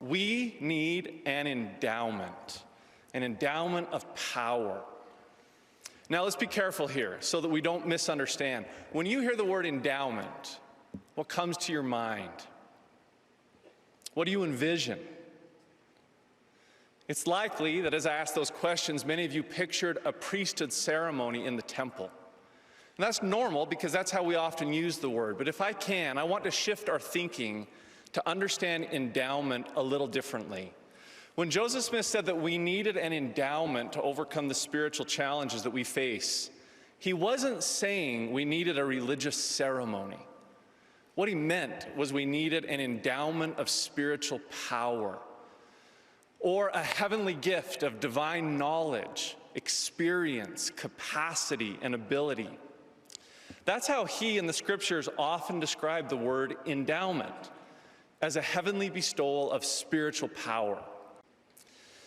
We need an endowment of power. Now let's be careful here so that we don't misunderstand. When you hear the word endowment, what comes to your mind? What do you envision? It's likely that as I ask those questions, many of you pictured a priesthood ceremony in the temple. And that's normal because that's how we often use the word. But if I can, I want to shift our thinking to understand endowment a little differently. When Joseph Smith said that we needed an endowment to overcome the spiritual challenges that we face, he wasn't saying we needed a religious ceremony. What he meant was we needed an endowment of spiritual power, or a heavenly gift of divine knowledge, experience, capacity, and ability. That's how he in the scriptures often described the word endowment, as a heavenly bestowal of spiritual power.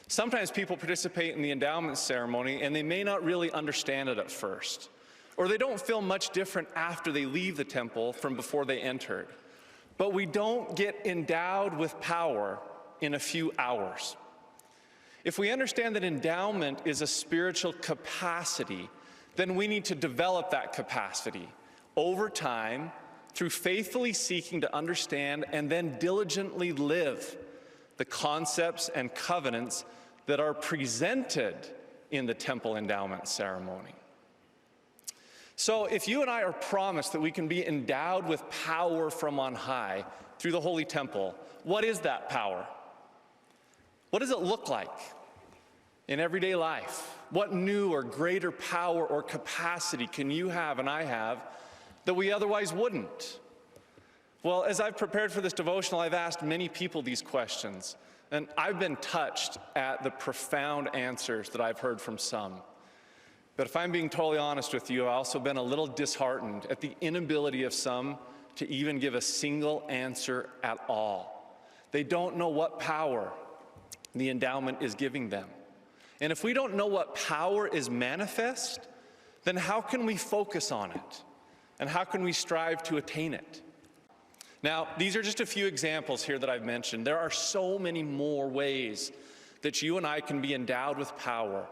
Sometimes people participate in the endowment ceremony and they may not really understand it at first, or they don't feel much different after they leave the temple from before they entered. But we don't get endowed with power in a few hours. If we understand that endowment is a spiritual capacity, then we need to develop that capacity over time through faithfully seeking to understand and then diligently live the concepts and covenants that are presented in the temple endowment ceremony. So if you and I are promised that we can be endowed with power from on high through the Holy Temple, what is that power? What does it look like in everyday life? What new or greater power or capacity can you have and I have that we otherwise wouldn't? Well, as I've prepared for this devotional, I've asked many people these questions, and I've been touched at the profound answers that I've heard from some. But if I'm being totally honest with you, I've also been a little disheartened at the inability of some to even give a single answer at all. They don't know what power the endowment is giving them. And if we don't know what power is manifest, then how can we focus on it? And how can we strive to attain it? Now, these are just a few examples here that I've mentioned. There are so many more ways that you and I can be endowed with power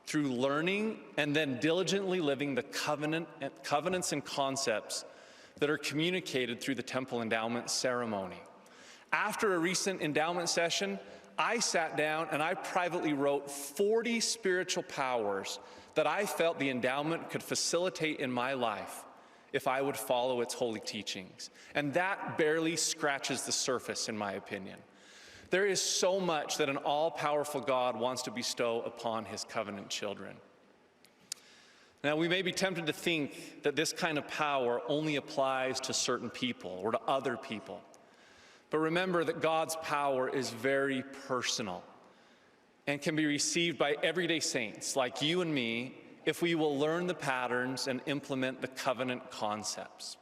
through learning and then diligently living the covenants and concepts that are communicated through the temple endowment ceremony. After a recent endowment session, I sat down and I privately wrote 40 spiritual powers that I felt the endowment could facilitate in my life if I would follow its holy teachings. And that barely scratches the surface, in my opinion. There is so much that an all-powerful God wants to bestow upon his covenant children. Now, we may be tempted to think that this kind of power only applies to certain people or to other people. But remember that God's power is very personal and can be received by everyday saints like you and me if we will learn the patterns and implement the covenant concepts.